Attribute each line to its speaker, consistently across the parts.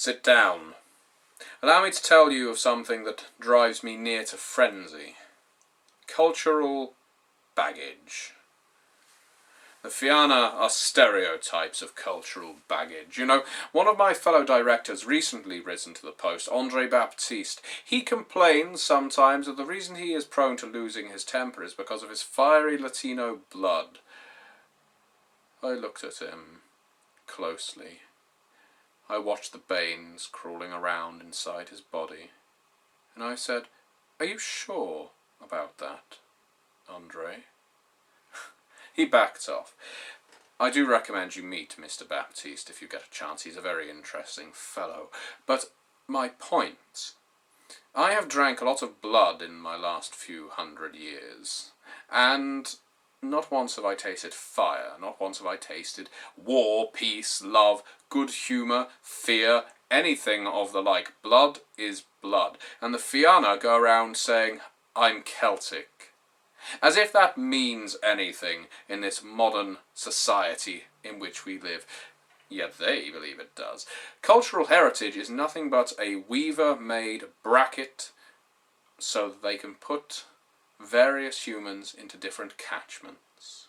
Speaker 1: Sit down. Allow me to tell you of something that drives me near to frenzy. Cultural baggage. The Fianna are stereotypes of cultural baggage. You know, one of my fellow directors recently risen to the post, Andre Baptiste. He complains sometimes that the reason he is prone to losing his temper is because of his fiery Latino blood. I looked at him closely. I watched the veins crawling around inside his body, and I said, "Are you sure about that, Andre?" He backed off. I do recommend you meet Mr. Baptiste if you get a chance. He's a very interesting fellow. But my point, I have drank a lot of blood in my last few 100 years, and not once have I tasted fire, not once have I tasted war, peace, love, good humour, fear, anything of the like. Blood is blood. And the Fianna go around saying, "I'm Celtic." As if that means anything in this modern society in which we live. Yet they believe it does. Cultural heritage is nothing but a weaver-made bracket so that they can put various humans into different catchments.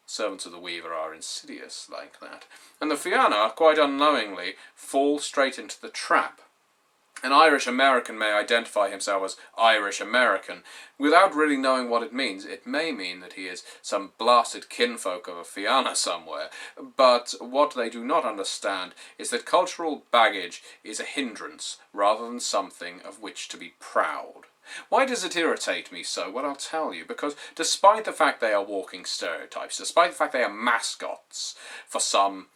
Speaker 1: Servants of the weaver are insidious like that. And the Fianna, quite unknowingly, fall straight into the trap. An Irish American may identify himself as Irish American. Without really knowing what it means, it may mean that he is some blasted kinfolk of a Fianna somewhere, but what they do not understand is that cultural baggage is a hindrance rather than something of which to be proud. Why does it irritate me so? Well, I'll tell you. Because despite the fact they are walking stereotypes, despite the fact they are mascots for some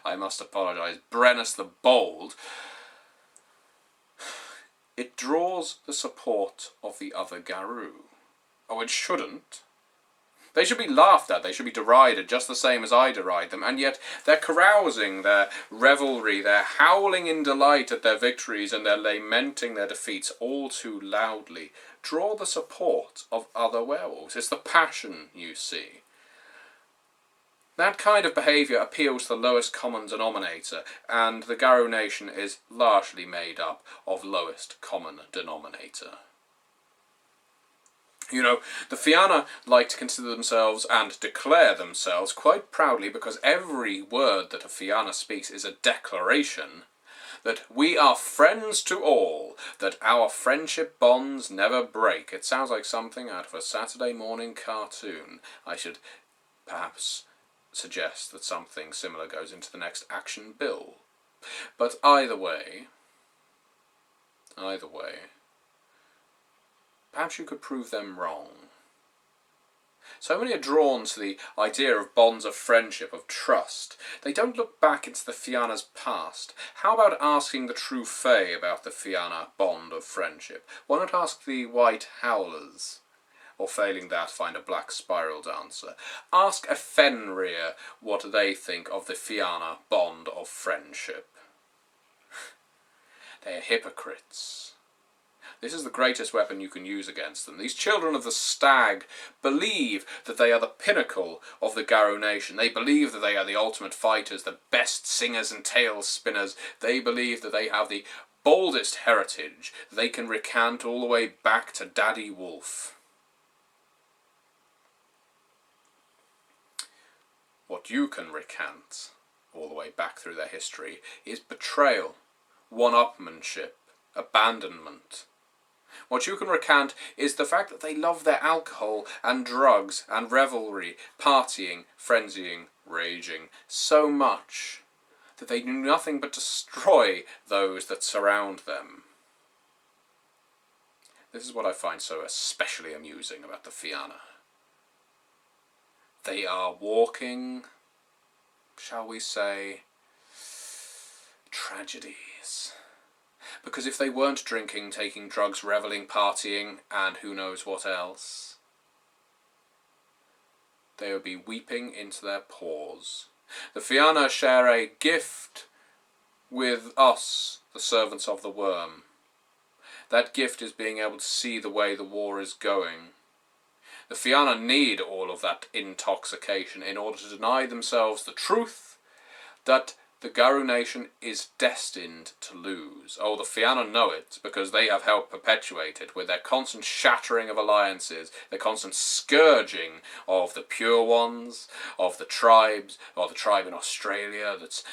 Speaker 1: I must apologise, Brennus the Bold, it draws the support of the other Garou. Oh, it shouldn't. They should be laughed at, they should be derided, just the same as I deride them, and yet their carousing, their revelry, their howling in delight at their victories and their lamenting their defeats all too loudly draw the support of other werewolves. It's the passion, you see. That kind of behaviour appeals to the lowest common denominator, and the Garou nation is largely made up of lowest common denominator. You know, the Fianna like to consider themselves and declare themselves quite proudly, because every word that a Fianna speaks is a declaration that we are friends to all, that our friendship bonds never break. It sounds like something out of a Saturday morning cartoon. I should perhaps suggest that something similar goes into the next action bill. But either way, perhaps you could prove them wrong. So many are drawn to the idea of bonds of friendship, of trust. They don't look back into the Fianna's past. How about asking the true Fae about the Fianna bond of friendship? Why not ask the White Howlers? Or failing that, find a black spiral dancer. Ask a Fenrir what they think of the Fianna bond of friendship. They are hypocrites. This is the greatest weapon you can use against them. These children of the stag believe that they are the pinnacle of the Garou nation. They believe that they are the ultimate fighters, the best singers and tale spinners. They believe that they have the boldest heritage that they can recant all the way back to Daddy Wolf. What you can recant, all the way back through their history, is betrayal, one-upmanship, abandonment. What you can recant is the fact that they love their alcohol and drugs and revelry, partying, frenzying, raging, so much that they do nothing but destroy those that surround them. This is what I find so especially amusing about the Fianna. They are walking, shall we say, tragedies. Because if they weren't drinking, taking drugs, revelling, partying, and who knows what else, they would be weeping into their paws. The Fianna share a gift with us, the servants of the worm. That gift is being able to see the way the war is going. The Fianna need all of that intoxication in order to deny themselves the truth that the Garou nation is destined to lose. Oh, the Fianna know it, because they have helped perpetuate it with their constant shattering of alliances, their constant scourging of the pure ones, of the tribes, or the tribe in Australia that's...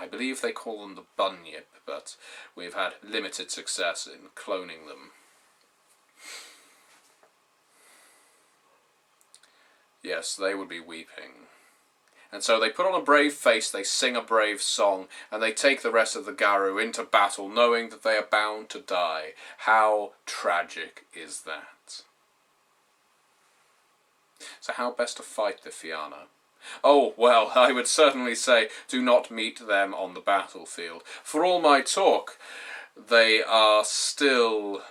Speaker 1: I believe they call them the Bunyip, but we've had limited success in cloning them. Yes, they would be weeping. And so they put on a brave face, they sing a brave song, and they take the rest of the Garou into battle, knowing that they are bound to die. How tragic is that? So how best to fight the Fianna? Oh, well, I would certainly say do not meet them on the battlefield. For all my talk, they are still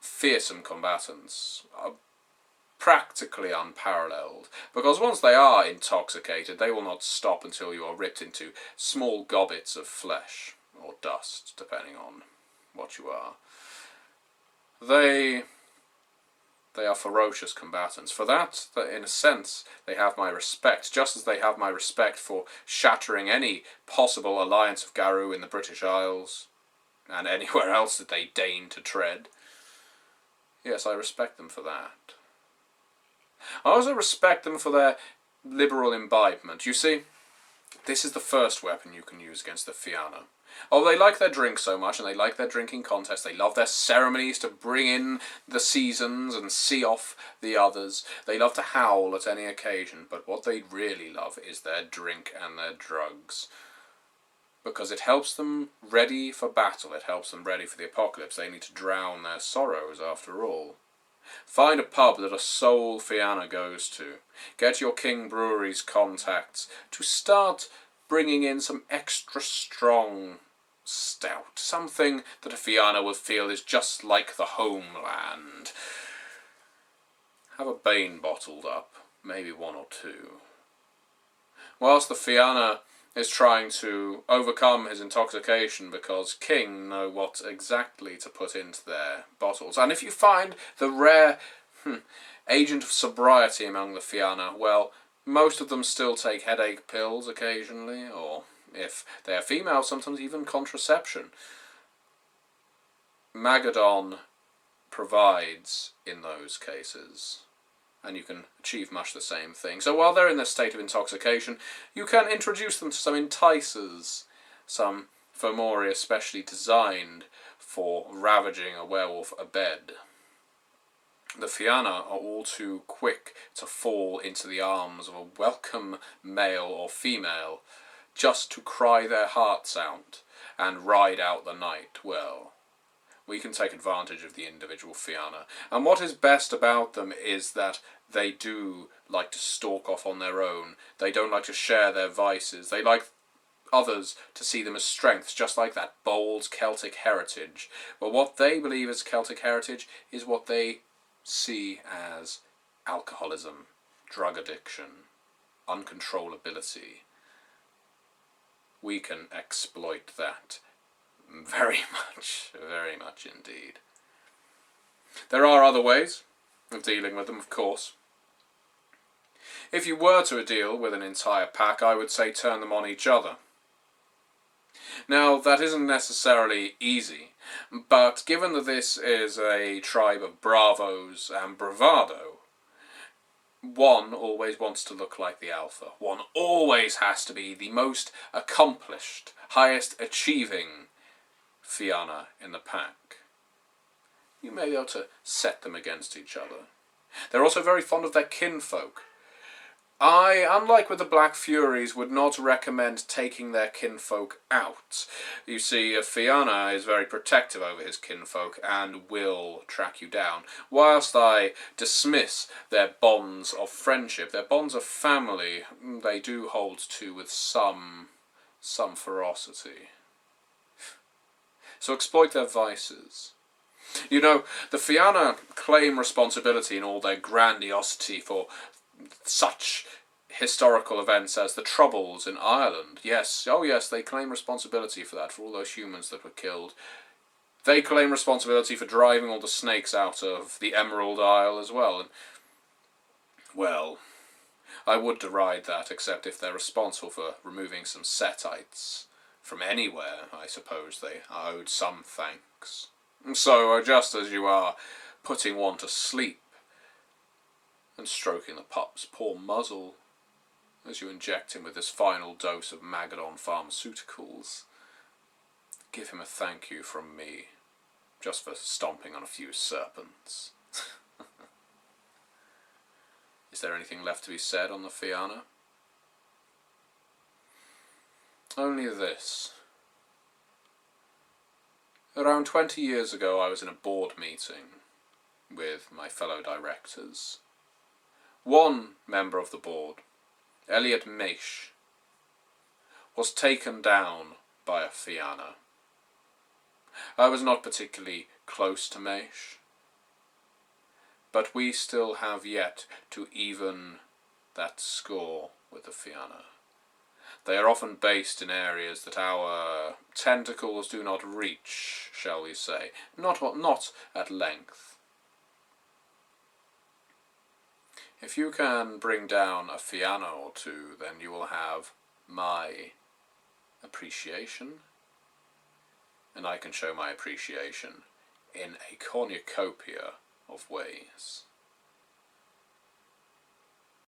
Speaker 1: fearsome combatants. Practically unparalleled, because once they are intoxicated, they will not stop until you are ripped into small gobbets of flesh, or dust, depending on what you are. They are ferocious combatants. For that, in a sense, they have my respect, just as they have my respect for shattering any possible alliance of Garou in the British Isles, and anywhere else that they deign to tread. Yes, I respect them for that. I also respect them for their liberal imbibement. You see, this is the first weapon you can use against the Fianna. Oh, they like their drink so much, and they like their drinking contests. They love their ceremonies to bring in the seasons and see off the others. They love to howl at any occasion, but what they really love is their drink and their drugs. Because it helps them ready for battle, it helps them ready for the apocalypse. They need to drown their sorrows, after all. Find a pub that a sole Fianna goes to. Get your King Brewery's contacts to start bringing in some extra strong stout. Something that a Fianna will feel is just like the homeland. Have a Bane bottled up, maybe one or two. Whilst the Fianna is trying to overcome his intoxication, because King know what exactly to put into their bottles. And if you find the rare agent of sobriety among the Fianna, well, most of them still take headache pills occasionally, or if they are female, sometimes even contraception. Magadon provides in those cases, and you can achieve much the same thing. So while they're in this state of intoxication, you can introduce them to some enticers, some fomori especially designed for ravaging a werewolf abed. The Fianna are all too quick to fall into the arms of a welcome male or female, just to cry their hearts out and ride out the night. Well, we can take advantage of the individual Fianna. And what is best about them is that they do like to stalk off on their own. They don't like to share their vices. They like others to see them as strengths, just like that bold Celtic heritage. But what they believe as Celtic heritage is what they see as alcoholism, drug addiction, uncontrollability. We can exploit that very much indeed. There are other ways of dealing with them, of course. If you were to deal with an entire pack, I would say turn them on each other. Now, that isn't necessarily easy, but given that this is a tribe of bravos and bravado, one always wants to look like the alpha. One always has to be the most accomplished, highest achieving Fianna in the pack. You may be able to set them against each other. They're also very fond of their kinfolk. I, unlike with the Black Furies, would not recommend taking their kinfolk out. You see, a Fianna is very protective over his kinfolk and will track you down, whilst I dismiss their bonds of friendship, their bonds of family, they do hold to with some ferocity. So exploit their vices. You know, the Fianna claim responsibility in all their grandiosity for such historical events as the Troubles in Ireland. Yes, oh yes, they claim responsibility for that, for all those humans that were killed. They claim responsibility for driving all the snakes out of the Emerald Isle as well. And, well, I would deride that, except if they're responsible for removing some Setites from anywhere, I suppose they are owed some thanks. So, just as you are putting one to sleep and stroking the pup's poor muzzle as you inject him with this final dose of Magadon pharmaceuticals, give him a thank you from me, just for stomping on a few serpents. Is there anything left to be said on the Fianna? Only this. Around 20 years ago I was in a board meeting with my fellow directors. One member of the board, Elliot Maish, was taken down by a Fianna. I was not particularly close to Maish, but we still have yet to even that score with the Fianna. They are often based in areas that our tentacles do not reach, shall we say, not at length. If you can bring down a Fianna or two, then you will have my appreciation, and I can show my appreciation in a cornucopia of ways.